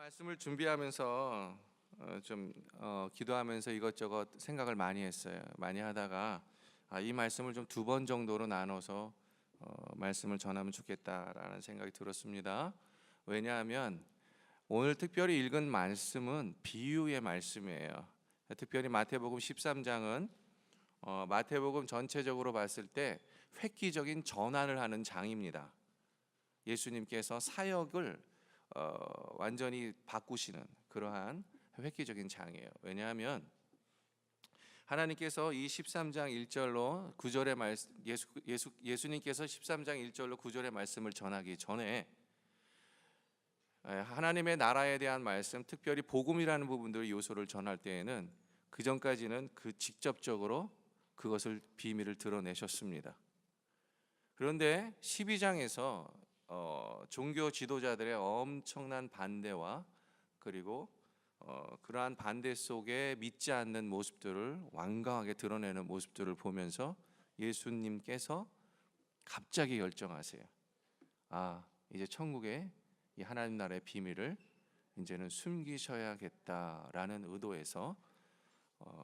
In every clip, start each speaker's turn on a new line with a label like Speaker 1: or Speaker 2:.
Speaker 1: 말씀을 준비하면서 기도하면서 이것저것 생각을 많이 했어요. 많이 하다가 이 말씀을 좀 두 번 정도로 나눠서 말씀을 전하면 좋겠다라는 생각이 들었습니다. 왜냐하면 오늘 특별히 읽은 말씀은 비유의 말씀이에요. 특별히 마태복음 13장은 마태복음 전체적으로 봤을 때 획기적인 전환을 하는 장입니다. 예수님께서 사역을 완전히 바꾸시는 그러한 획기적인 장이에요. 왜냐하면 하나님께서 이 13장 1절로 9절의 말씀 예수님께서 13장 1절로 9절의 말씀을 전하기 전에 하나님의 나라에 대한 말씀, 특별히 복음이라는 부분들의 요소를 전할 때에는 그 전까지는 직접적으로 그것을 비밀을 드러내셨습니다. 그런데 12장에서 종교 지도자들의 엄청난 반대와 그리고 그러한 반대 속에 믿지 않는 모습들을 완강하게 드러내는 모습들을 보면서 예수님께서 갑자기 결정하세요. 이제 천국의 이 하나님 나라의 비밀을 이제는 숨기셔야겠다라는 의도에서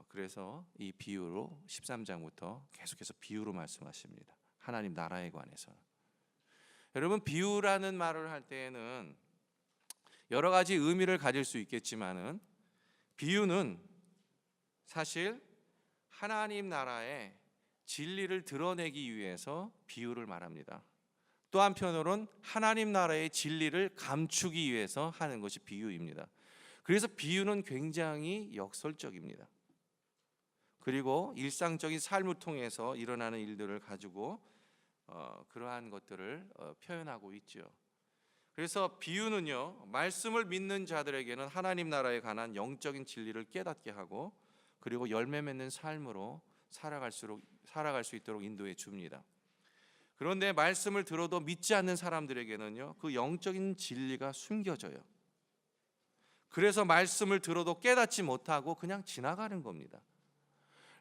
Speaker 1: 그래서 이 비유로 13장부터 계속해서 비유로 말씀하십니다. 하나님 나라에 관해서는. 여러분, 비유라는 말을 할 때에는 여러 가지 의미를 가질 수 있겠지만은 비유는 사실 하나님 나라의 진리를 드러내기 위해서 비유를 말합니다. 또 한편으로는 하나님 나라의 진리를 감추기 위해서 하는 것이 비유입니다. 그래서 비유는 굉장히 역설적입니다. 그리고 일상적인 삶을 통해서 일어나는 일들을 가지고 그러한 것들을 표현하고 있죠. 그래서 비유는요, 말씀을 믿는 자들에게는 하나님 나라에 관한 영적인 진리를 깨닫게 하고 그리고 열매 맺는 삶으로 살아갈 수 있도록 인도해 줍니다. 그런데 말씀을 들어도 믿지 않는 사람들에게는요, 그 영적인 진리가 숨겨져요. 그래서 말씀을 들어도 깨닫지 못하고 그냥 지나가는 겁니다.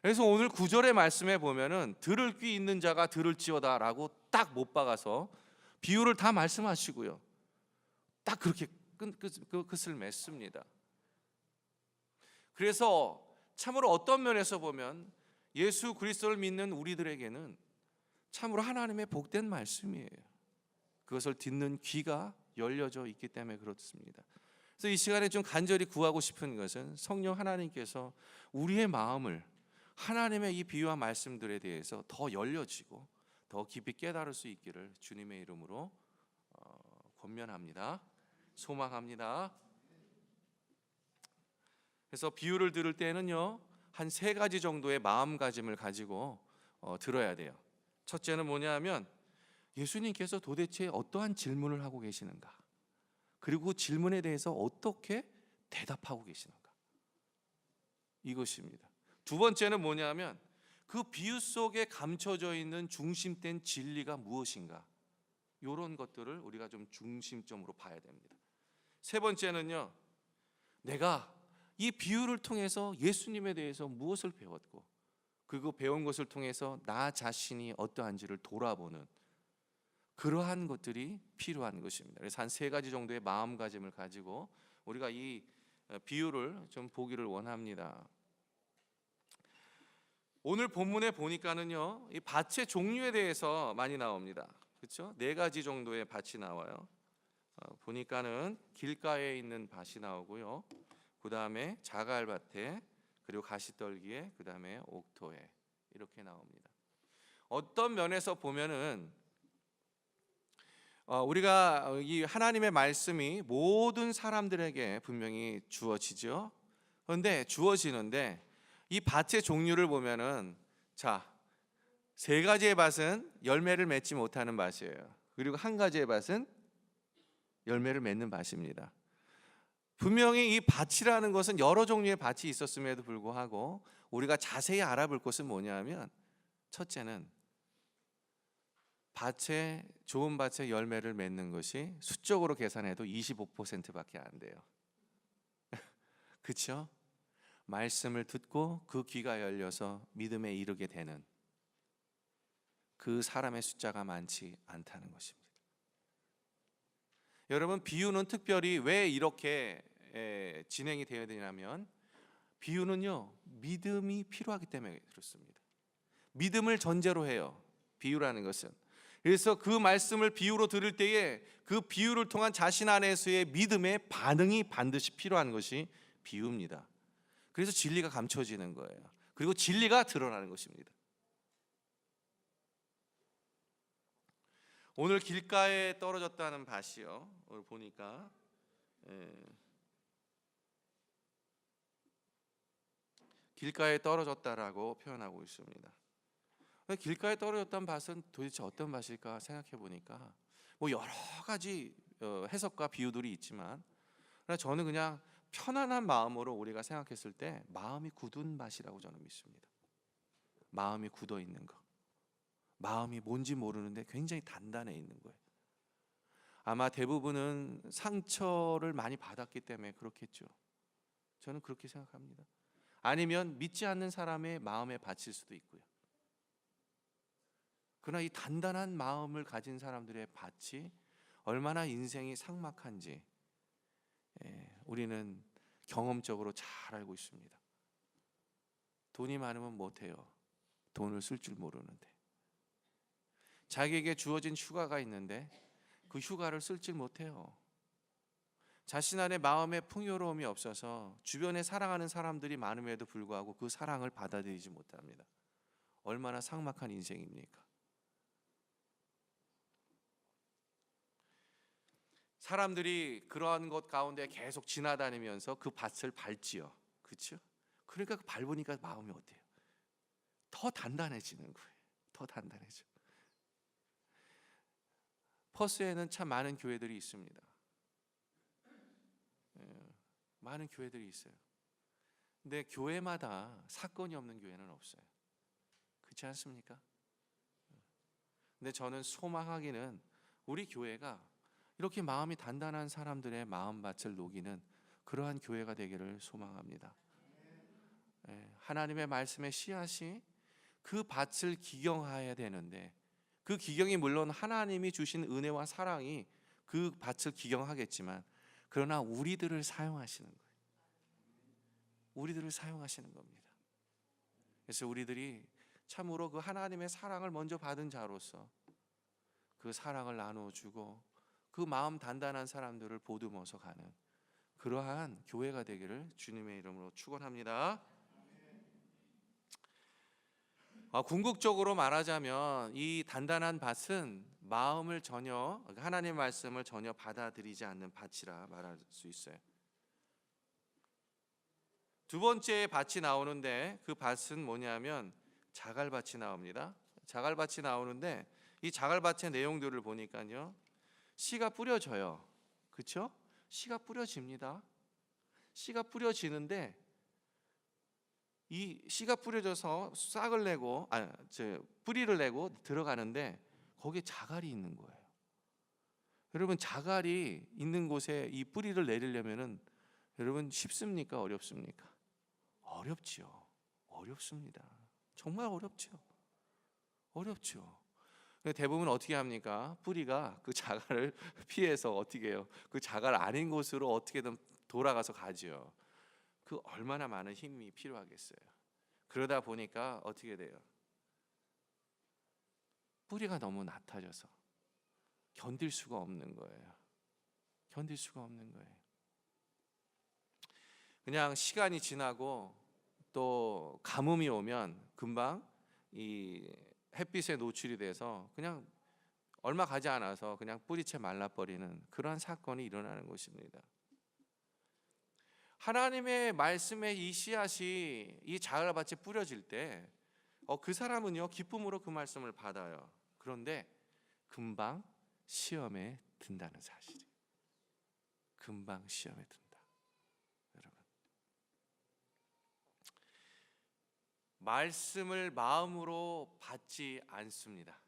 Speaker 1: 그래서 오늘 9절의 말씀에 보면은 들을 귀 있는 자가 들을지어다라고 딱 못 박아서 비유를 다 말씀하시고요. 딱 그렇게 끝을 맺습니다. 그래서 참으로 어떤 면에서 보면 예수 그리스도를 믿는 우리들에게는 참으로 하나님의 복된 말씀이에요. 그것을 듣는 귀가 열려져 있기 때문에 그렇습니다. 그래서 이 시간에 좀 간절히 구하고 싶은 것은 성령 하나님께서 우리의 마음을 하나님의 이 비유와 말씀들에 대해서 더 열려지고 더 깊이 깨달을 수 있기를 주님의 이름으로 권면합니다. 소망합니다. 그래서 비유를 들을 때는요, 한 세 가지 정도의 마음가짐을 가지고 들어야 돼요. 첫째는 뭐냐면 예수님께서 도대체 어떠한 질문을 하고 계시는가, 그리고 그 질문에 대해서 어떻게 대답하고 계시는가, 이것입니다. 두 번째는 뭐냐면 그 비유 속에 감춰져 있는 중심된 진리가 무엇인가, 이런 것들을 우리가 좀 중심점으로 봐야 됩니다. 세 번째는요, 내가 이 비유를 통해서 예수님에 대해서 무엇을 배웠고 그리고 배운 것을 통해서 나 자신이 어떠한지를 돌아보는 그러한 것들이 필요한 것입니다. 그래서 한 세 가지 정도의 마음가짐을 가지고 우리가 이 비유를 좀 보기를 원합니다. 오늘 본문에 보니까는요, 이 밭의 종류에 대해서 많이 나옵니다. 그렇죠? 네 가지 정도의 밭이 나와요. 보니까는 길가에 있는 밭이 나오고요. 그 다음에 자갈밭에, 그리고 가시떨기에, 그 다음에 옥토에, 이렇게 나옵니다. 어떤 면에서 보면은 우리가 이 하나님의 말씀이 모든 사람들에게 분명히 주어지죠. 그런데 주어지는데 이 밭의 종류를 보면은 세 가지의 밭은 열매를 맺지 못하는 밭이에요. 그리고 한 가지의 밭은 열매를 맺는 밭입니다. 분명히 이 밭이라는 것은 여러 종류의 밭이 있었음에도 불구하고 우리가 자세히 알아볼 것은 뭐냐면, 첫째는 좋은 밭에 열매를 맺는 것이 수적으로 계산해도 25%밖에 안 돼요. 그렇죠? 말씀을 듣고 그 귀가 열려서 믿음에 이르게 되는 그 사람의 숫자가 많지 않다는 것입니다. 여러분, 비유는 특별히 왜 이렇게 진행이 되어야 되냐면, 비유는요 믿음이 필요하기 때문에 그렇습니다. 믿음을 전제로 해요, 비유라는 것은. 그래서 그 말씀을 비유로 들을 때에 그 비유를 통한 자신 안에서의 믿음의 반응이 반드시 필요한 것이 비유입니다. 그래서 진리가 감춰지는 거예요. 그리고 진리가 드러나는 것입니다. 오늘 길가에 떨어졌다는 밭이요, 오늘 보니까 길가에 떨어졌다라고 표현하고 있습니다. 길가에 떨어졌던 밭은 도대체 어떤 밭일까 생각해 보니까 뭐 여러 가지 해석과 비유들이 있지만, 그러나 저는 그냥 편안한 마음으로 우리가 생각했을 때 마음이 굳은 밭이라고 저는 믿습니다. 마음이 굳어 있는 거, 마음이 뭔지 모르는데 굉장히 단단해 있는 거예요. 아마 대부분은 상처를 많이 받았기 때문에 그렇겠죠. 저는 그렇게 생각합니다. 아니면 믿지 않는 사람의 마음에 밭일 수도 있고요. 그러나 이 단단한 마음을 가진 사람들의 밭이 얼마나 인생이 삭막한지 우리는 경험적으로 잘 알고 있습니다. 돈이 많으면 못해요. 돈을 쓸 줄 모르는데. 자기에게 주어진 휴가가 있는데 그 휴가를 쓸 줄 못해요. 자신 안에 마음의 풍요로움이 없어서 주변에 사랑하는 사람들이 많음에도 불구하고 그 사랑을 받아들이지 못합니다. 얼마나 삭막한 인생입니까? 사람들이 그러한 것 가운데 계속 지나다니면서 그 밭을 밟지요. 그렇죠? 그러니까 그 밟으니까 마음이 어때요? 더 단단해지는 거예요. 더 단단해져. 퍼스에는 참 많은 교회들이 있습니다. 많은 교회들이 있어요. 근데 교회마다 사건이 없는 교회는 없어요. 그렇지 않습니까? 근데 저는 소망하기는 우리 교회가 이렇게 마음이 단단한 사람들의 마음밭을 녹이는 그러한 교회가 되기를 소망합니다. 하나님의 말씀의 씨앗이 그 밭을 기경해야 되는데, 그 기경이 물론 하나님이 주신 은혜와 사랑이 그 밭을 기경하겠지만, 그러나 우리들을 사용하시는 거예요. 우리들을 사용하시는 겁니다. 그래서 우리들이 참으로 그 하나님의 사랑을 먼저 받은 자로서 그 사랑을 나누어주고 그 마음 단단한 사람들을 보듬어서 가는 그러한 교회가 되기를 주님의 이름으로 축원합니다. 궁극적으로 말하자면 이 단단한 밭은 마음을 전혀, 하나님의 말씀을 전혀 받아들이지 않는 밭이라 말할 수 있어요. 두 번째 밭이 나오는데 그 밭은 뭐냐면 자갈밭이 나옵니다. 자갈밭이 나오는데 이 자갈밭의 내용들을 보니까요, 씨가 뿌려져요. 그렇죠? 씨가 뿌려집니다. 씨가 뿌려지는데 이 씨가 뿌려져서 싹을 내고 뿌리를 내고 들어가는데 거기에 자갈이 있는 거예요. 여러분, 자갈이 있는 곳에 이 뿌리를 내리려면은 여러분 쉽습니까? 어렵습니까? 어렵지요. 어렵습니다. 정말 어렵죠. 어렵죠. 대부분 어떻게 합니까? 뿌리가 그 자갈을 피해서 어떻게 해요? 그 자갈 아닌 곳으로 어떻게든 돌아가서 가지요. 그 얼마나 많은 힘이 필요하겠어요. 그러다 보니까 어떻게 돼요? 뿌리가 너무 낮아져서 견딜 수가 없는 거예요. 견딜 수가 없는 거예요. 그냥 시간이 지나고 또 가뭄이 오면 금방 이 햇빛에 노출이 돼서 그냥 얼마 가지 않아서 그냥 뿌리채 말라버리는 그러한 사건이 일어나는 것입니다. 하나님의 말씀의 이 씨앗이 이 자갈밭에 뿌려질 때 그 사람은요 기쁨으로 그 말씀을 받아요. 그런데 금방 시험에 든다는 사실이에요. 금방 시험에 든다. 여러분, 말씀을 마음으로 받지 않습니다.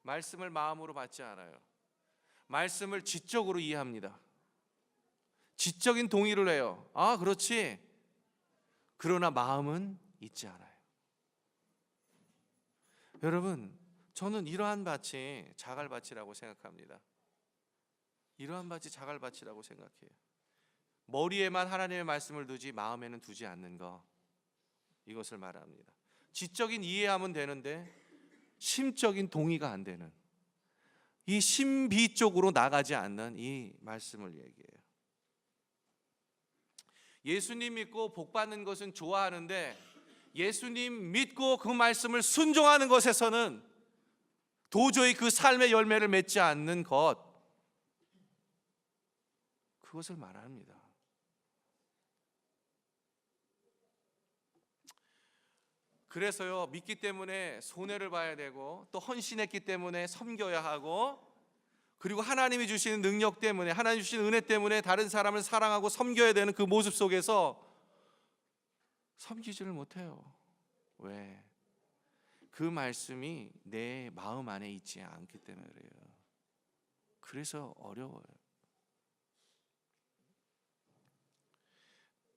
Speaker 1: 말씀을 마음으로 받지 않아요. 말씀을 지적으로 이해합니다. 지적인 동의를 해요. 아, 그렇지. 그러나 마음은 있지 않아요. 여러분, 저는 이러한 밭이 자갈밭이라고 생각합니다. 이러한 밭이 자갈밭이라고 생각해요. 머리에만 하나님의 말씀을 두지 마음에는 두지 않는 것, 이것을 말합니다. 지적인 이해하면 되는데 심적인 동의가 안 되는, 이 신비 쪽으로 나가지 않는 이 말씀을 얘기해요. 예수님 믿고 복 받는 것은 좋아하는데 예수님 믿고 그 말씀을 순종하는 것에서는 도저히 그 삶의 열매를 맺지 않는 것, 그것을 말합니다. 그래서요, 믿기 때문에 손해를 봐야 되고, 또 헌신했기 때문에 섬겨야 하고, 그리고 하나님이 주시는 능력 때문에, 하나님 주시는 은혜 때문에 다른 사람을 사랑하고 섬겨야 되는 그 모습 속에서 섬기지를 못해요. 왜? 그 말씀이 내 마음 안에 있지 않기 때문에 그래요. 그래서 어려워요.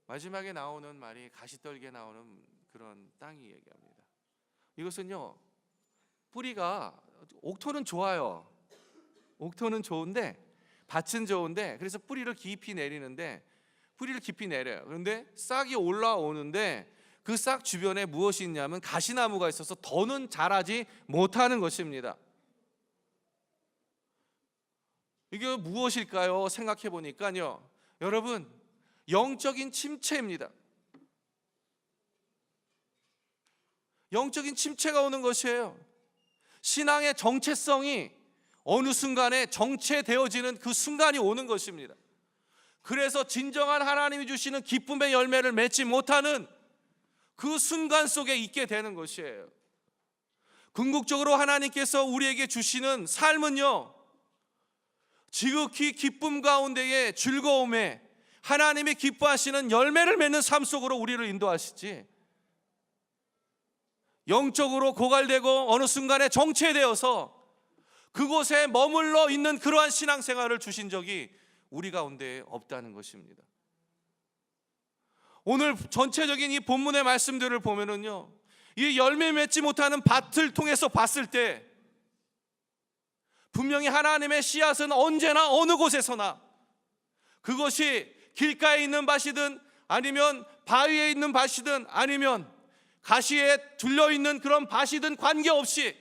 Speaker 1: 마지막에 나오는 말이 가시떨기에 나오는 그런 땅이 얘기합니다. 이것은요, 뿌리가, 옥토는 좋아요. 옥토는 좋은데, 밭은 좋은데, 그래서 뿌리를 깊이 내리는데, 뿌리를 깊이 내려요. 그런데 싹이 올라오는데 그 싹 주변에 무엇이 있냐면 가시나무가 있어서 더는 자라지 못하는 것입니다. 이게 무엇일까요? 생각해 보니까요, 여러분, 영적인 침체입니다. 영적인 침체가 오는 것이에요. 신앙의 정체성이 어느 순간에 정체되어지는 그 순간이 오는 것입니다. 그래서 진정한 하나님이 주시는 기쁨의 열매를 맺지 못하는 그 순간 속에 있게 되는 것이에요. 궁극적으로 하나님께서 우리에게 주시는 삶은요, 지극히 기쁨 가운데의 즐거움에 하나님이 기뻐하시는 열매를 맺는 삶 속으로 우리를 인도하시지, 영적으로 고갈되고 어느 순간에 정체되어서 그곳에 머물러 있는 그러한 신앙생활을 주신 적이 우리 가운데 없다는 것입니다. 오늘 전체적인 이 본문의 말씀들을 보면은요, 이 열매 맺지 못하는 밭을 통해서 봤을 때 분명히 하나님의 씨앗은 언제나 어느 곳에서나, 그것이 길가에 있는 밭이든 아니면 바위에 있는 밭이든 아니면 가시에 둘려있는 그런 밭이든 관계없이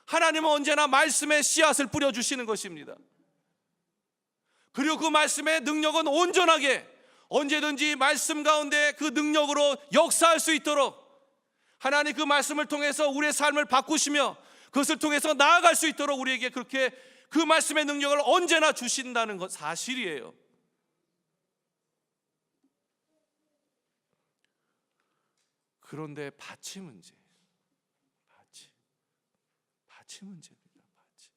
Speaker 1: 하나님은 언제나 말씀의 씨앗을 뿌려주시는 것입니다. 그리고 그 말씀의 능력은 온전하게 언제든지 말씀 가운데 그 능력으로 역사할 수 있도록 하나님 그 말씀을 통해서 우리의 삶을 바꾸시며 그것을 통해서 나아갈 수 있도록 우리에게 그렇게 그 말씀의 능력을 언제나 주신다는 것, 사실이에요. 그런데 밭이 문제예요. 밭이 문제입니다. 밭이.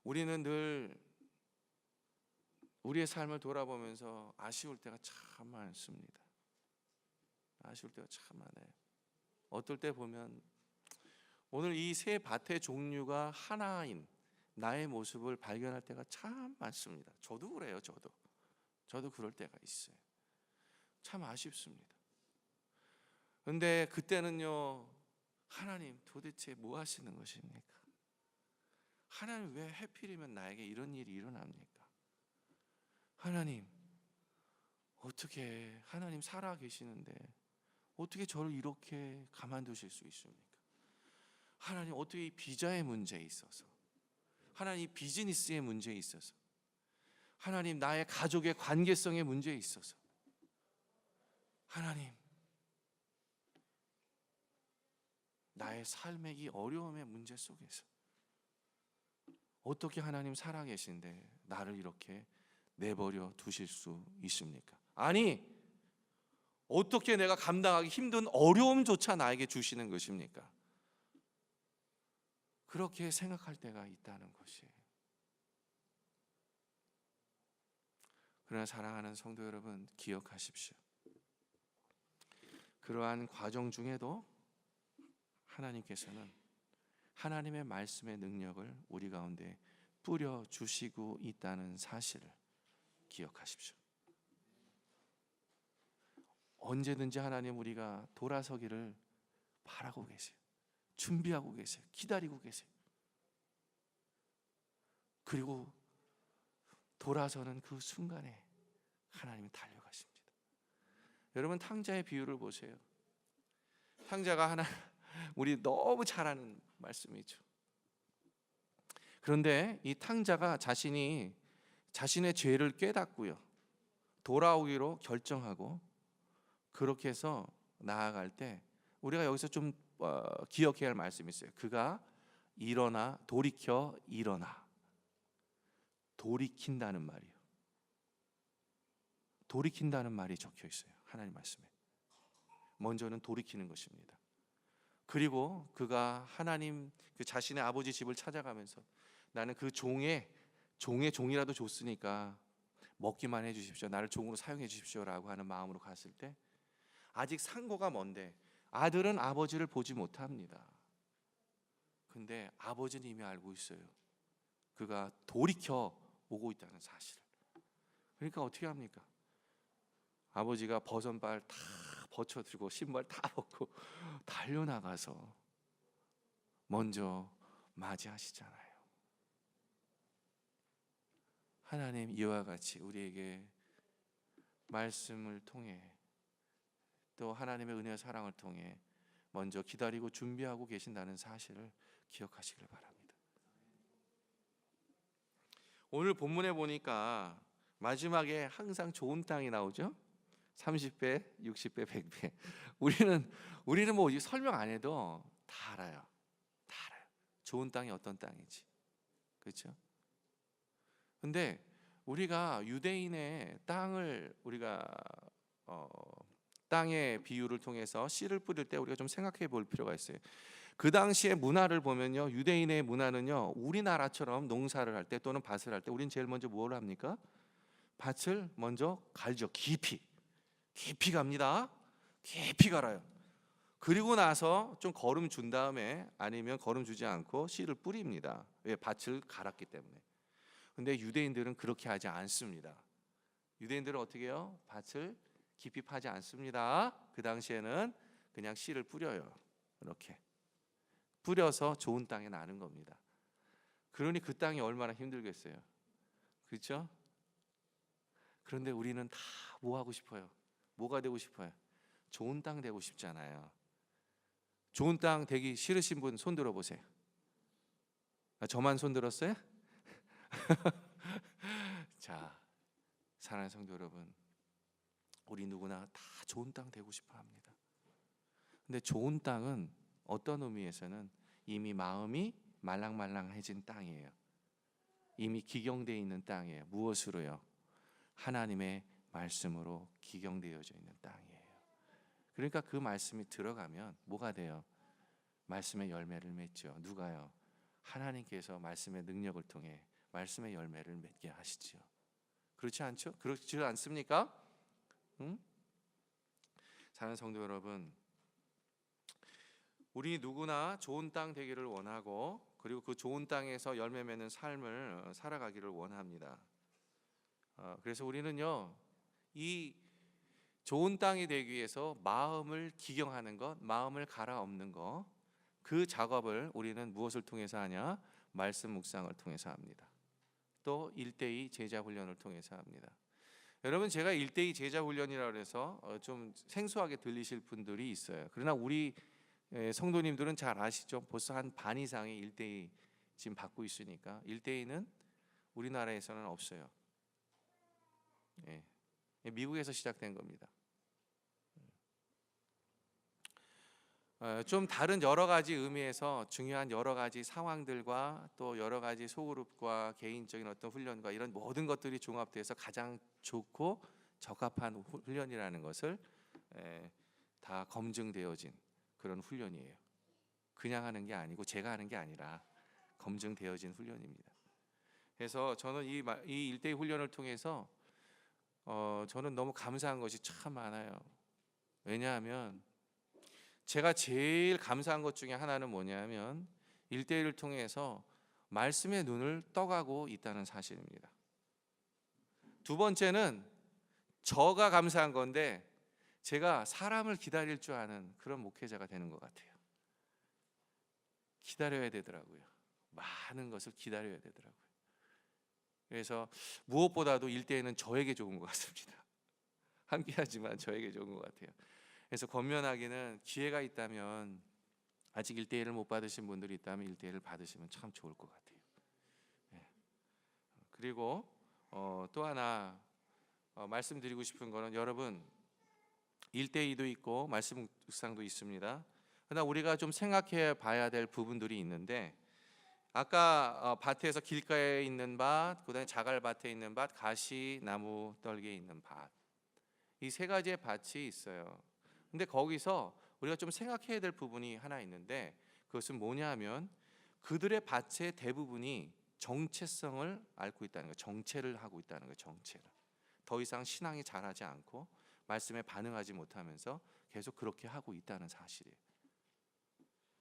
Speaker 1: 우리는 늘 우리의 삶을 돌아보면서 아쉬울 때가 참 많습니다. 아쉬울 때가 참 많아요. 어떨 때 보면 오늘 이 세 밭의 종류가 하나인 나의 모습을 발견할 때가 참 많습니다. 저도 그래요. 저도 그럴 때가 있어요. 참 아쉽습니다. 그런데 그때는요, 하나님 도대체 뭐 하시는 것입니까? 하나님 왜 하필이면 나에게 이런 일이 일어납니까? 하나님 어떻게, 하나님 살아 계시는데 어떻게 저를 이렇게 가만두실 수 있습니까? 하나님 어떻게 이 비자의 문제에 있어서, 하나님 비즈니스의 문제에 있어서, 하나님 나의 가족의 관계성의 문제에 있어서, 하나님 나의 삶의 이 어려움의 문제 속에서 어떻게 하나님 살아계신데 나를 이렇게 내버려 두실 수 있습니까? 아니, 어떻게 내가 감당하기 힘든 어려움조차 나에게 주시는 것입니까? 그렇게 생각할 때가 있다는 것이에요. 그러나 사랑하는 성도 여러분, 기억하십시오. 그러한 과정 중에도 하나님께서는 하나님의 말씀의 능력을 우리 가운데 뿌려주시고 있다는 사실을 기억하십시오. 언제든지 하나님 우리가 돌아서기를 바라고 계세요. 준비하고 계세요. 기다리고 계세요. 그리고 돌아서는 그 순간에 하나님이 달려가십니다. 여러분, 탕자의 비유를 보세요. 탕자가 하나, 우리 너무 잘 아는 말씀이죠. 그런데 이 탕자가 자신의 죄를 깨닫고요, 돌아오기로 결정하고 그렇게 해서 나아갈 때 우리가 여기서 좀 기억해야 할 말씀이 있어요. 그가 일어나, 돌이켜 일어나. 돌이킨다는 말이요. 돌이킨다는 말이 적혀 있어요. 하나님 말씀에. 먼저는 돌이키는 것입니다. 그리고 그가 하나님 그 자신의 아버지 집을 찾아가면서 나는 그 종의 종이라도 줬으니까 먹기만 해 주십시오. 나를 종으로 사용해 주십시오라고 하는 마음으로 갔을 때 아직 상고가 먼데 아들은 아버지를 보지 못합니다. 근데 아버지는 이미 알고 있어요. 그가 돌이켜 오고 있다는 사실을. 그러니까 어떻게 합니까? 아버지가 버선발 다 벗어들고 신발 다 벗고 달려나가서 먼저 맞이하시잖아요. 하나님 이와 같이 우리에게 말씀을 통해 또 하나님의 은혜와 사랑을 통해 먼저 기다리고 준비하고 계신다는 사실을 기억하시길 바랍니다. 오늘 본문에 보니까 마지막에 항상 좋은 땅이 나오죠. 30배, 60배, 100배. 우리는 뭐 설명 안 해도 다 알아요. 다 알아요. 좋은 땅이 어떤 땅인지. 그렇죠? 근데 우리가 유대인의 땅을 땅의 비유를 통해서 씨를 뿌릴 때 우리가 좀 생각해 볼 필요가 있어요. 그 당시의 문화를 보면요, 유대인의 문화는요, 우리나라처럼 농사를 할 때 또는 밭을 할 때 우리는 제일 먼저 뭘 합니까? 밭을 먼저 갈죠. 깊이 갑니다. 깊이 갈아요. 그리고 나서 좀 거름 준 다음에, 아니면 거름 주지 않고 씨를 뿌립니다. 왜? 밭을 갈았기 때문에. 근데 유대인들은 그렇게 하지 않습니다. 유대인들은 어떻게 해요? 밭을 깊이 파지 않습니다. 그 당시에는 그냥 씨를 뿌려요. 이렇게 뿌려서 좋은 땅에 나는 겁니다. 그러니 그 땅이 얼마나 힘들겠어요. 그렇죠? 그런데 우리는 다 뭐 하고 싶어요? 뭐가 되고 싶어요? 좋은 땅 되고 싶잖아요. 좋은 땅 되기 싫으신 분 손 들어보세요. 저만 손 들었어요? 자, 사랑하는 성도 여러분, 우리 누구나 다 좋은 땅 되고 싶어 합니다. 근데 좋은 땅은 어떤 의미에서는 이미 마음이 말랑말랑해진 땅이에요. 이미 기경되어 있는 땅이에요. 무엇으로요? 하나님의 말씀으로 기경되어져 있는 땅이에요. 그러니까 그 말씀이 들어가면 뭐가 돼요? 말씀의 열매를 맺죠. 누가요? 하나님께서 말씀의 능력을 통해 말씀의 열매를 맺게 하시죠. 그렇지 않죠? 그렇지 않습니까? 사랑하는 성도 여러분, 우리 누구나 좋은 땅 되기를 원하고, 그리고 그 좋은 땅에서 열매 맺는 삶을 살아가기를 원합니다. 그래서 우리는요, 이 좋은 땅이 되기 위해서 마음을 기경하는 것, 마음을 갈아엎는 것, 그 작업을 우리는 무엇을 통해서 하냐? 말씀 묵상을 통해서 합니다. 또 1:2 제자 훈련을 통해서 합니다. 여러분, 제가 1:2 제자 훈련이라고 해서 좀 생소하게 들리실 분들이 있어요. 그러나 우리 성도님들은 잘 아시죠? 벌써 한 반 이상이 1:2 지금 받고 있으니까. 1:2는 우리나라에서는 없어요. 미국에서 시작된 겁니다. 좀 다른 여러 가지 의미에서 중요한 여러 가지 상황들과 또 여러 가지 소그룹과 개인적인 어떤 훈련과 이런 모든 것들이 종합돼서 가장 좋고 적합한 훈련이라는 것을 다 검증되어진 그런 훈련이에요. 그냥 하는 게 아니고 제가 하는 게 아니라 검증되어진 훈련입니다. 그래서 저는 이 1:2 훈련을 통해서 저는 너무 감사한 것이 참 많아요. 왜냐하면 제가 제일 감사한 것 중에 하나는 뭐냐면 1:1을 통해서 말씀의 눈을 떠가고 있다는 사실입니다. 두 번째는 저가 감사한 건데 제가 사람을 기다릴 줄 아는 그런 목회자가 되는 것 같아요. 기다려야 되더라고요. 많은 것을 기다려야 되더라고요. 그래서 무엇보다도 일대에는 저에게 좋은 것 같습니다. 함께하지만 저에게 좋은 것 같아요. 그래서 권면하기는 기회가 있다면, 아직 1대1을 못 받으신 분들이 있다면 1대1을 받으시면 참 좋을 것 같아요. 네. 그리고 또 하나 말씀드리고 싶은 거는, 여러분 1대2도 있고 말씀 묵상도 있습니다. 그러나 우리가 좀 생각해 봐야 될 부분들이 있는데, 아까 밭에서 길가에 있는 밭, 그다음에 자갈밭에 있는 밭, 가시 나무 떨기에 있는 밭, 이 세 가지의 밭이 있어요. 근데 거기서 우리가 좀 생각해야 될 부분이 하나 있는데, 그것은 뭐냐 하면 그들의 밭의 대부분이 정체성을 앓고 있다는 거예요. 정체를 하고 있다는 거예요. 정체를. 더 이상 신앙이 자라지 않고 말씀에 반응하지 못하면서 계속 그렇게 하고 있다는 사실이에요.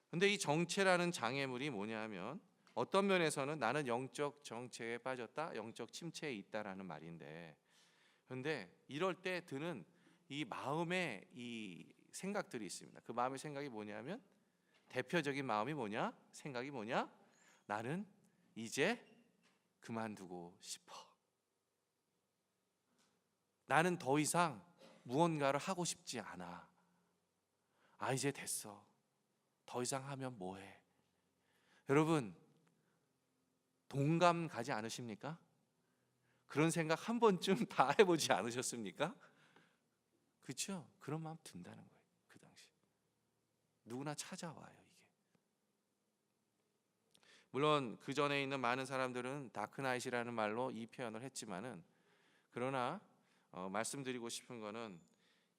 Speaker 1: 근데 이 정체라는 장애물이 뭐냐 하면, 어떤 면에서는 나는 영적 정체에 빠졌다, 영적 침체에 있다라는 말인데, 그런데 이럴 때 드는 이 마음의 이 생각들이 있습니다. 그 마음의 생각이 뭐냐면, 대표적인 마음이 뭐냐? 생각이 뭐냐? 나는 이제 그만두고 싶어. 나는 더 이상 무언가를 하고 싶지 않아. 아, 이제 됐어. 더 이상 하면 뭐해? 여러분, 동감 가지 않으십니까? 그런 생각 한 번쯤 다 해보지 않으셨습니까? 그렇죠? 그런 마음 든다는 거예요. 그 당시 누구나 찾아와요, 이게. 물론 그 전에 있는 많은 사람들은 다크나잇이라는 말로 이 표현을 했지만은, 그러나 말씀드리고 싶은 거는,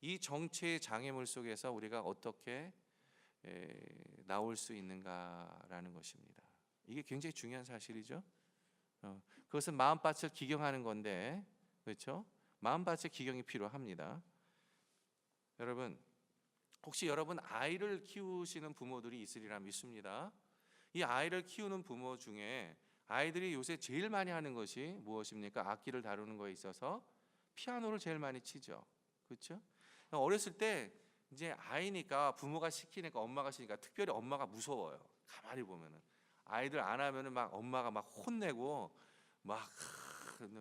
Speaker 1: 이 정체의 장애물 속에서 우리가 어떻게 나올 수 있는가라는 것입니다. 이게 굉장히 중요한 사실이죠. 그것은 마음밭을 기경하는 건데, 그렇죠? 마음밭의 기경이 필요합니다. 여러분, 혹시 여러분 아이를 키우시는 부모들이 있으리라 믿습니다. 이 아이를 키우는 부모 중에 아이들이 요새 제일 많이 하는 것이 무엇입니까? 악기를 다루는 거에 있어서 피아노를 제일 많이 치죠. 그렇죠? 어렸을 때 이제 아이니까 부모가 시키니까, 엄마가 시키니까, 특별히 엄마가 무서워요. 가만히 보면은 아이들 안 하면은 막 엄마가 막 혼내고, 막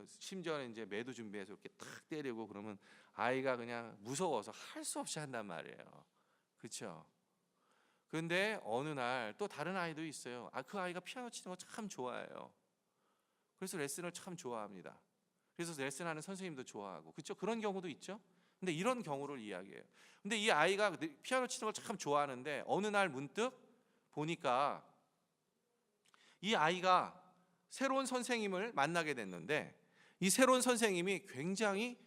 Speaker 1: 심지어는 이제 매도 준비해서 이렇게 탁 때리고, 그러면 아이가 그냥 무서워서 할 수 없이 한단 말이에요. 그렇죠? 그런데 어느 날 또 다른 아이도 있어요. 그 아이가 피아노 치는 거 참 좋아해요. 그래서 레슨을 참 좋아합니다. 그래서 레슨하는 선생님도 좋아하고, 그렇죠? 그런 경우도 있죠. 근데 이런 경우를 이야기해요. 근데 이 아이가 피아노 치는 걸 참 좋아하는데, 어느 날 문득 보니까 이 아이가 새로운 선생님을 만나게 됐는데, 이 새로운 선생님이 굉장히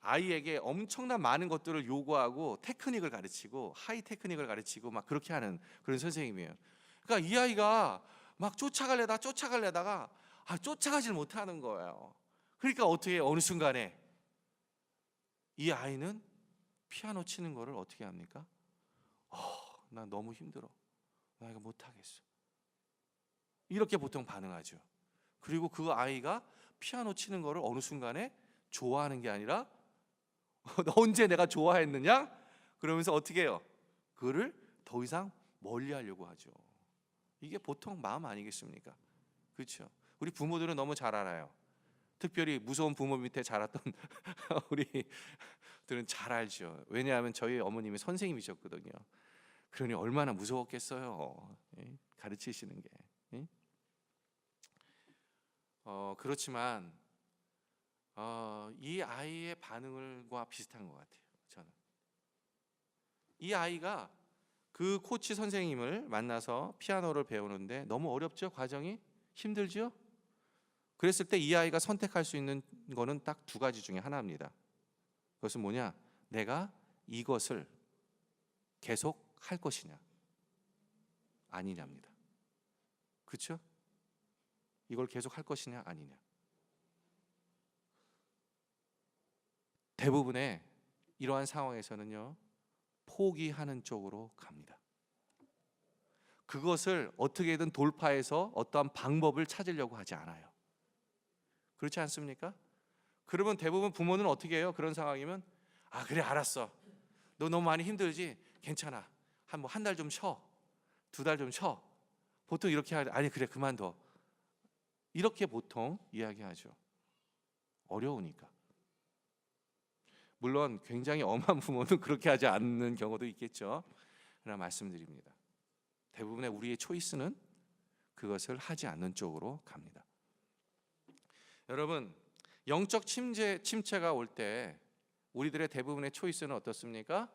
Speaker 1: 아이에게 엄청난 많은 것들을 요구하고 테크닉을 가르치고, 하이 테크닉을 가르치고 막 그렇게 하는 그런 선생님이에요. 그러니까 이 아이가 막 쫓아가려다가 쫓아가질 못하는 거예요. 그러니까 어떻게 어느 순간에 이 아이는 피아노 치는 거를 어떻게 합니까? 나 너무 힘들어. 나 이거 못하겠어. 이렇게 보통 반응하죠. 그리고 그 아이가 피아노 치는 거를 어느 순간에 좋아하는 게 아니라, 언제 내가 좋아했느냐? 그러면서 어떻게 해요? 그를 더 이상 멀리 하려고 하죠. 이게 보통 마음 아니겠습니까? 그렇죠? 우리 부모들은 너무 잘 알아요. 특별히 무서운 부모 밑에 자랐던 우리들은 잘 알죠. 왜냐하면 저희 어머님이 선생님이셨거든요. 그러니 얼마나 무서웠겠어요. 가르치시는 게. 그렇지만 이 아이의 반응과 비슷한 것 같아요. 저는 이 아이가 그 코치 선생님을 만나서 피아노를 배우는데 너무 어렵죠? 과정이 힘들죠? 그랬을 때 이 아이가 선택할 수 있는 거는 딱 두 가지 중에 하나입니다. 그것은 뭐냐? 내가 이것을 계속 할 것이냐 아니냐입니다. 그렇죠? 이걸 계속 할 것이냐 아니냐. 대부분의 이러한 상황에서는요, 포기하는 쪽으로 갑니다. 그것을 어떻게든 돌파해서 어떠한 방법을 찾으려고 하지 않아요. 그렇지 않습니까? 그러면 대부분 부모는 어떻게 해요? 그런 상황이면 아, 그래, 알았어. 너 너무 많이 힘들지? 괜찮아. 한 달 좀 쉬어. 2달 좀 쉬어. 보통 이렇게 아니, 그래, 그만둬. 이렇게 보통 이야기하죠. 어려우니까. 물론 굉장히 엄한 부모는 그렇게 하지 않는 경우도 있겠죠. 그러나 말씀드립니다. 대부분의 우리의 초이스는 그것을 하지 않는 쪽으로 갑니다. 여러분, 영적 침체가 올 때 우리들의 대부분의 초이스는 어떻습니까?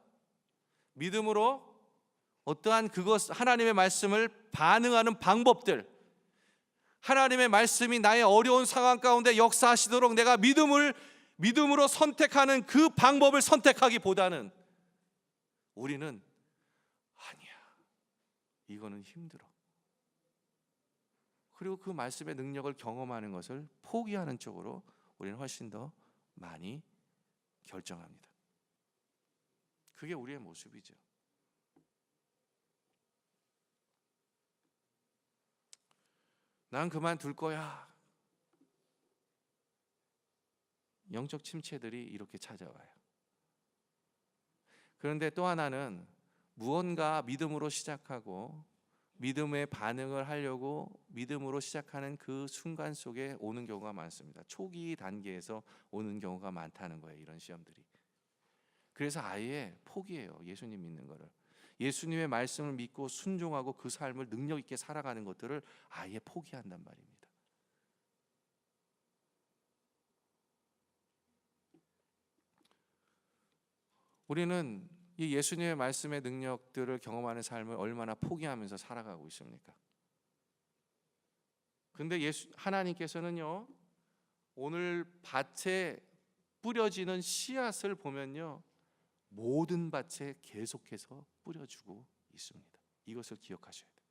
Speaker 1: 믿음으로 어떠한 하나님의 말씀을 반응하는 방법들, 하나님의 말씀이 나의 어려운 상황 가운데 역사하시도록 내가 믿음으로 선택하는 그 방법을 선택하기보다는 우리는 아니야, 이거는 힘들어. 그리고 그 말씀의 능력을 경험하는 것을 포기하는 쪽으로 우리는 훨씬 더 많이 결정합니다. 그게 우리의 모습이죠. 난 그만둘 거야. 영적 침체들이 이렇게 찾아와요. 그런데 또 하나는 무언가 믿음으로 시작하고 믿음의 반응을 하려고 믿음으로 시작하는 그 순간 속에 오는 경우가 많습니다. 초기 단계에서 오는 경우가 많다는 거예요, 이런 시험들이. 그래서 아예 포기해요, 예수님 믿는 거를. 예수님의 말씀을 믿고 순종하고 그 삶을 능력 있게 살아가는 것들을 아예 포기한단 말입니다. 우리는 이 예수님의 말씀의 능력들을 경험하는 삶을 얼마나 포기하면서 살아가고 있습니까? 근데 하나님께서는요, 오늘 밭에 뿌려지는 씨앗을 보면요, 모든 밭에 계속해서 뿌려주고 있습니다. 이것을 기억하셔야 돼요.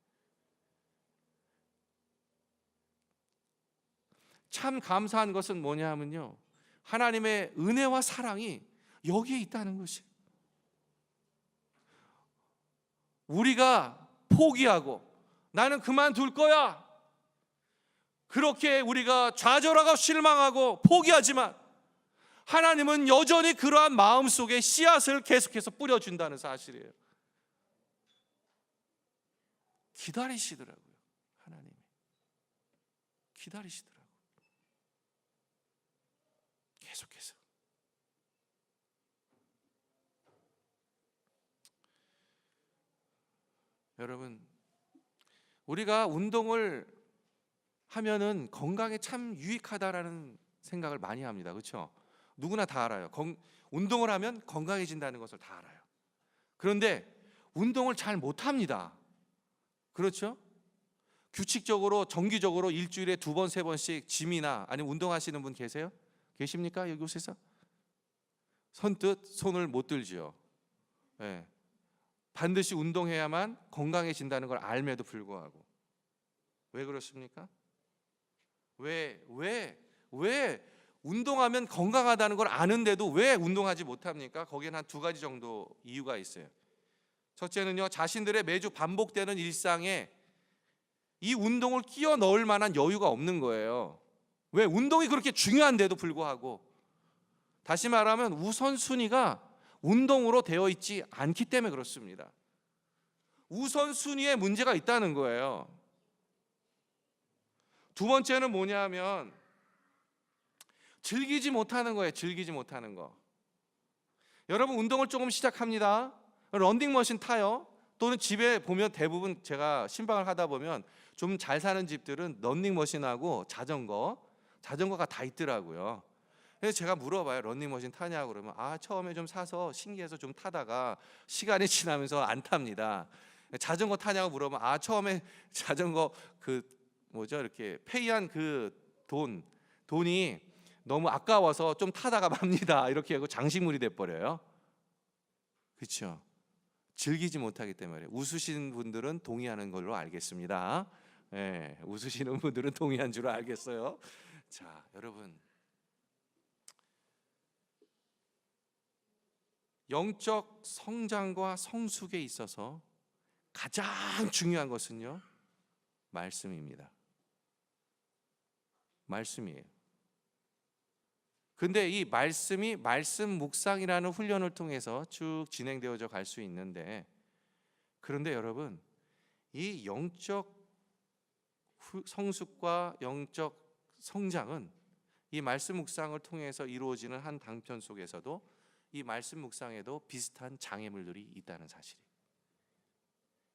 Speaker 1: 참 감사한 것은 뭐냐 하면요, 하나님의 은혜와 사랑이 여기에 있다는 것이에요. 우리가 포기하고 나는 그만둘 거야, 그렇게 우리가 좌절하고 실망하고 포기하지만 하나님은 여전히 그러한 마음속에 씨앗을 계속해서 뿌려준다는 사실이에요. 기다리시더라고요. 하나님이 기다리시더라고요. 계속해서. 여러분, 우리가 운동을 하면은 건강에 참 유익하다라는 생각을 많이 합니다. 그렇죠? 누구나 다 알아요. 운동을 하면 건강해진다는 것을 다 알아요. 그런데 운동을 잘 못합니다. 그렇죠? 규칙적으로 정기적으로 일주일에 2번, 3번씩 짐이나 아니면 운동하시는 분 계세요? 계십니까? 여기 곳에서? 선뜻 손을 못 들지요. 네. 반드시 운동해야만 건강해진다는 걸 알매도 불구하고. 왜 그렇습니까? 왜 운동하면 건강하다는 걸 아는데도 왜 운동하지 못합니까? 거기에는 한 2가지 정도 이유가 있어요. 첫째는요, 자신들의 매주 반복되는 일상에 이 운동을 끼워 넣을 만한 여유가 없는 거예요. 왜? 운동이 그렇게 중요한데도 불구하고. 다시 말하면 우선순위가 운동으로 되어 있지 않기 때문에 그렇습니다. 우선순위에 문제가 있다는 거예요. 두 번째는 뭐냐면 즐기지 못하는 거예요. 즐기지 못하는 거. 여러분, 운동을 조금 시작합니다. 런닝머신 타요. 또는 집에 보면 대부분 제가 신방을 하다 보면 좀 잘 사는 집들은 런닝머신하고 자전거가 다 있더라고요. 그래서 제가 물어봐요. 런닝머신 타냐고. 그러면 처음에 좀 사서 신기해서 좀 타다가 시간이 지나면서 안 탑니다. 자전거 타냐고 물어보면 처음에 자전거 이렇게 페이한 돈이 너무 아까워서 좀 타다가 맙니다. 이렇게 하고 장식물이 돼 버려요. 그렇죠? 즐기지 못하기 때문에. 웃으시는 분들은 동의하는 걸로 알겠습니다. 네, 웃으시는 분들은 동의한 줄 알겠어요. 자, 여러분, 영적 성장과 성숙에 있어서 가장 중요한 것은요, 말씀입니다. 말씀이에요. 근데 이 말씀이 말씀 묵상이라는 훈련을 통해서 쭉 진행되어져 갈 수 있는데, 그런데 여러분, 이 영적 성숙과 영적 성장은 이 말씀 묵상을 통해서 이루어지는 한 단편 속에서도 이 말씀 묵상에도 비슷한 장애물들이 있다는 사실이에요.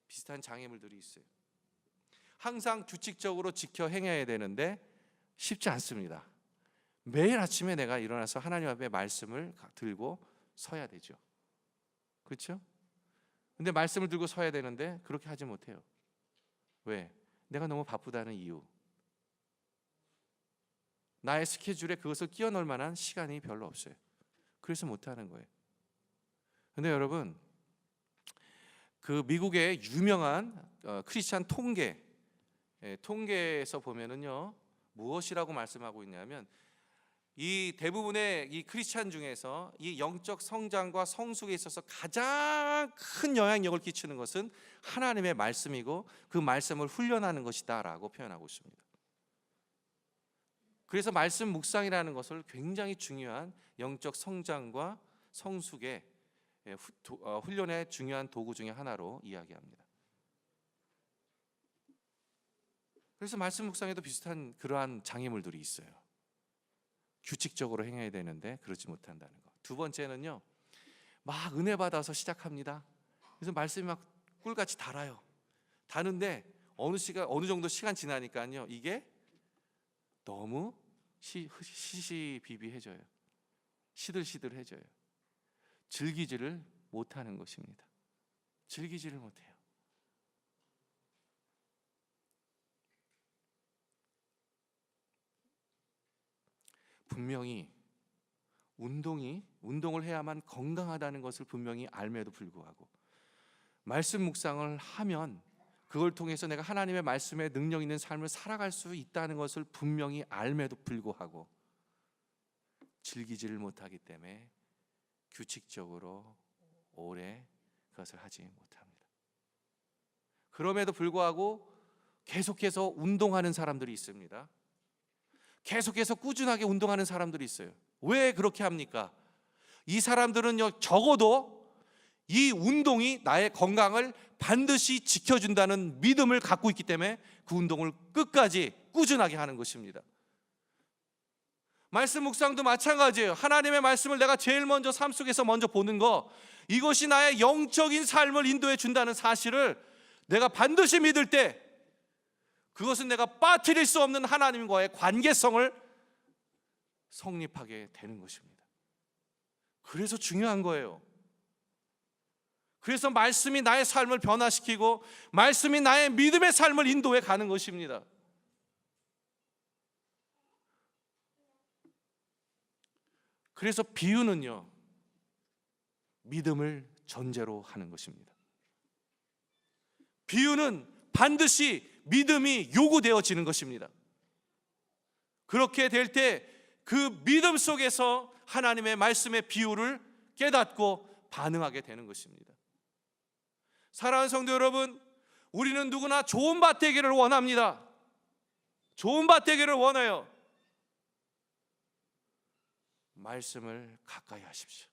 Speaker 1: 비슷한 장애물들이 있어요. 항상 규칙적으로 지켜 행해야 되는데 쉽지 않습니다. 매일 아침에 내가 일어나서 하나님 앞에 말씀을 들고 서야 되죠. 그렇죠? 근데 말씀을 들고 서야 되는데 그렇게 하지 못해요. 왜? 내가 너무 바쁘다는 이유. 나의 스케줄에 그것을 끼워 넣을 만한 시간이 별로 없어요. 그래서 못하는 거예요. 근데 여러분, 그 미국의 유명한 크리스찬 통계에서 보면은요, 무엇이라고 말씀하고 있냐면, 이 대부분의 이 크리스찬 중에서 이 영적 성장과 성숙에 있어서 가장 큰 영향력을 끼치는 것은 하나님의 말씀이고 그 말씀을 훈련하는 것이다라고 표현하고 있습니다. 그래서 말씀 묵상이라는 것을 굉장히 중요한 영적 성장과 성숙의 훈련의 중요한 도구 중에 하나로 이야기합니다. 그래서 말씀 묵상에도 비슷한 그러한 장애물들이 있어요. 규칙적으로 행해야 되는데 그렇지 못한다는 것. 두 번째는요, 막 은혜 받아서 시작합니다. 그래서 말씀이 막 꿀같이 달아요. 다는데 어느 정도 시간 지나니까요, 이게 너무 시시비비해져요. 시들시들해져요. 즐기지를 못하는 것입니다. 즐기지를 못해요. 분명히 운동을 해야만 건강하다는 것을 분명히 알매도 불구하고, 말씀 묵상을 하면 그걸 통해서 내가 하나님의 말씀에 능력 있는 삶을 살아갈 수 있다는 것을 분명히 알매도 불구하고 즐기지를 못하기 때문에 규칙적으로 오래 그것을 하지 못합니다. 그럼에도 불구하고 계속해서 운동하는 사람들이 있습니다. 계속해서 꾸준하게 운동하는 사람들이 있어요. 왜 그렇게 합니까? 이 사람들은요, 적어도 이 운동이 나의 건강을 반드시 지켜준다는 믿음을 갖고 있기 때문에 그 운동을 끝까지 꾸준하게 하는 것입니다. 말씀 묵상도 마찬가지예요. 하나님의 말씀을 내가 제일 먼저 삶 속에서 먼저 보는 거, 이것이 나의 영적인 삶을 인도해 준다는 사실을 내가 반드시 믿을 때, 그것은 내가 빠뜨릴 수 없는 하나님과의 관계성을 성립하게 되는 것입니다. 그래서 중요한 거예요. 그래서 말씀이 나의 삶을 변화시키고 말씀이 나의 믿음의 삶을 인도해 가는 것입니다. 그래서 비유는요, 믿음을 전제로 하는 것입니다. 비유는 반드시 믿음이 요구되어지는 것입니다. 그렇게 될 때 그 믿음 속에서 하나님의 말씀의 비유를 깨닫고 반응하게 되는 것입니다. 사랑하는 성도 여러분, 우리는 누구나 좋은 밭 되기를 원합니다. 좋은 밭 되기를 원해요. 말씀을 가까이 하십시오.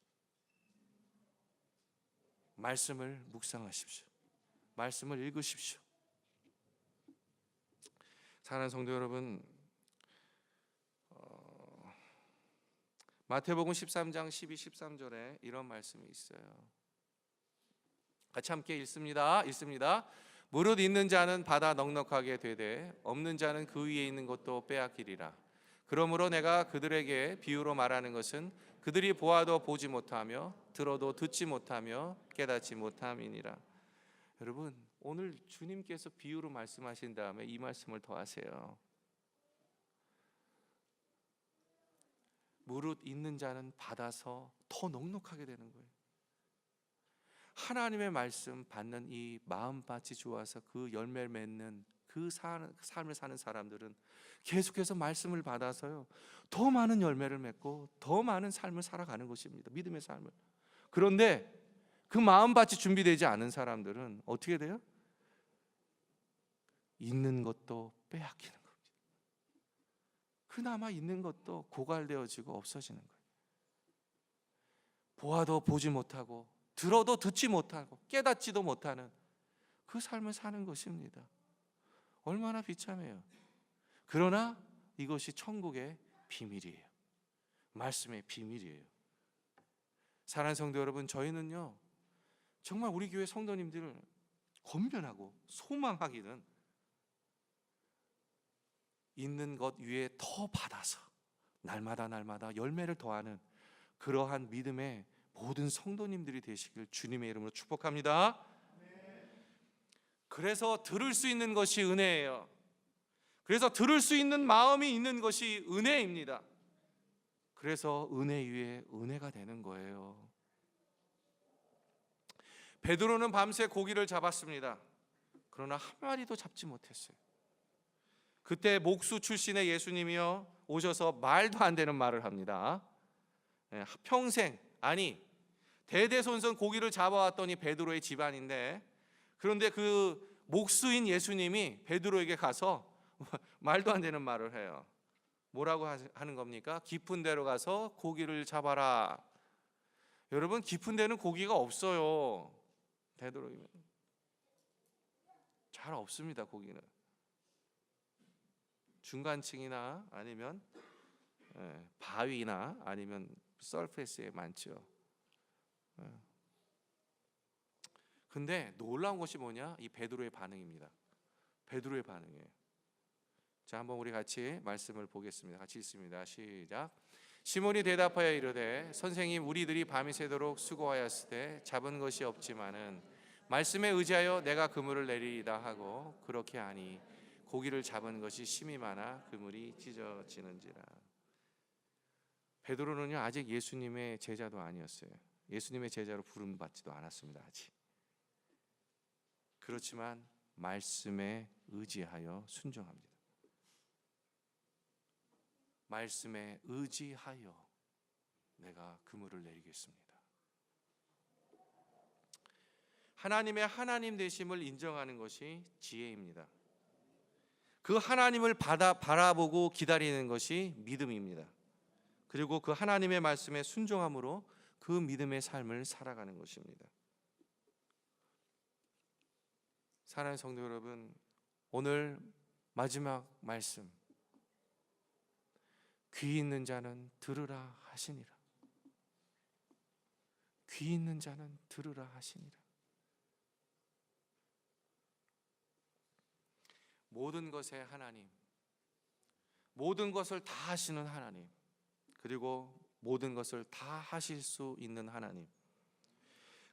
Speaker 1: 말씀을 묵상하십시오. 말씀을 읽으십시오. 사랑하는 성도 여러분, 마태복음 13장 12, 13절에 이런 말씀이 있어요. 같이 함께 읽습니다. 무릇 있는 자는 받아 넉넉하게 되되 없는 자는 그 위에 있는 것도 빼앗기리라. 그러므로 내가 그들에게 비유로 말하는 것은 그들이 보아도 보지 못하며 들어도 듣지 못하며 깨닫지 못함이니라. 여러분, 오늘 주님께서 비유로 말씀하신 다음에 이 말씀을 더하세요. 무릇 있는 자는 받아서 더 넉넉하게 되는 거예요. 하나님의 말씀 받는 이 마음밭이 좋아서 그 열매를 맺는 그 삶을 사는 사람들은 계속해서 말씀을 받아서요, 더 많은 열매를 맺고 더 많은 삶을 살아가는 것입니다. 믿음의 삶을. 그런데 그 마음밭이 준비되지 않은 사람들은 어떻게 돼요? 있는 것도 빼앗기는 겁니다. 그나마 있는 것도 고갈되어지고 없어지는 거예요. 보아도 보지 못하고 들어도 듣지 못하고 깨닫지도 못하는 그 삶을 사는 것입니다. 얼마나 비참해요. 그러나 이것이 천국의 비밀이에요. 말씀의 비밀이에요. 사랑하는 성도 여러분, 저희는요 정말 우리 교회 성도님들을 권면하고 소망하기는 있는 것 위에 더 받아서 날마다 열매를 더하는 그러한 믿음의 모든 성도님들이 되시길 주님의 이름으로 축복합니다. 그래서 들을 수 있는 것이 은혜예요. 그래서 들을 수 있는 마음이 있는 것이 은혜입니다. 그래서 은혜 위에 은혜가 되는 거예요. 베드로는 밤새 고기를 잡았습니다. 그러나 한 마리도 잡지 못했어요. 그때 목수 출신의 예수님이요 오셔서 말도 안 되는 말을 합니다. 평생, 아니 대대손손 고기를 잡아왔더니 베드로의 집안인데, 그런데 그 목수인 예수님이 베드로에게 가서 말도 안 되는 말을 해요. 뭐라고 하는 겁니까? 깊은 데로 가서 고기를 잡아라. 여러분, 깊은 데는 고기가 없어요. 베드로이면 잘 없습니다. 고기는 중간층이나 아니면 바위나 아니면 서페이스에 많죠. 근데 놀라운 것이 뭐냐? 이 베드로의 반응입니다. 베드로의 반응이에요. 자, 한번 우리 같이 말씀을 보겠습니다. 같이 읽습니다. 시작. 시몬이 대답하여 이르되 선생님, 우리들이 밤이 새도록 수고하였으되 잡은 것이 없지만은 말씀에 의지하여 내가 그물을 내리리다 하고 그렇게 하니 고기를 잡은 것이 심히 많아 그물이 찢어지는지라. 베드로는요 아직 예수님의 제자도 아니었어요. 예수님의 제자로 부름받지도 않았습니다. 아직. 그렇지만 말씀에 의지하여 순종합니다. 말씀에 의지하여 내가 그물을 내리겠습니다. 하나님의 하나님 되심을 인정하는 것이 지혜입니다. 그 하나님을 바라보고 기다리는 것이 믿음입니다. 그리고 그 하나님의 말씀에 순종함으로 그 믿음의 삶을 살아가는 것입니다. 사랑하는 성도 여러분, 오늘 마지막 말씀, 귀 있는 자는 들으라 하시니라. 귀 있는 자는 들으라 하시니라. 모든 것의 하나님, 모든 것을 다 하시는 하나님, 그리고 모든 것을 다 하실 수 있는 하나님,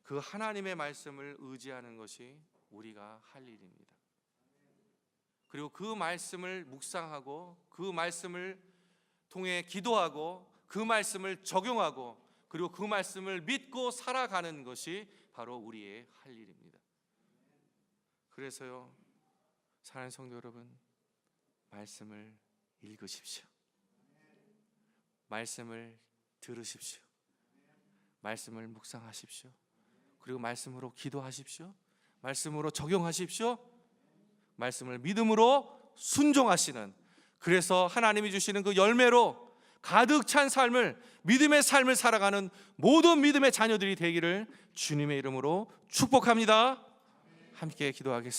Speaker 1: 그 하나님의 말씀을 의지하는 것이 우리가 할 일입니다. 그리고 그 말씀을 묵상하고 그 말씀을 통해 기도하고 그 말씀을 적용하고 그리고 그 말씀을 믿고 살아가는 것이 바로 우리의 할 일입니다. 그래서요, 사랑하는 성도 여러분, 말씀을 읽으십시오. 말씀을 들으십시오. 말씀을 묵상하십시오. 그리고 말씀으로 기도하십시오. 말씀으로 적용하십시오. 말씀을 믿음으로 순종하시는, 그래서 하나님이 주시는 그 열매로 가득 찬 삶을, 믿음의 삶을 살아가는 모든 믿음의 자녀들이 되기를 주님의 이름으로 축복합니다. 함께 기도하겠습니다.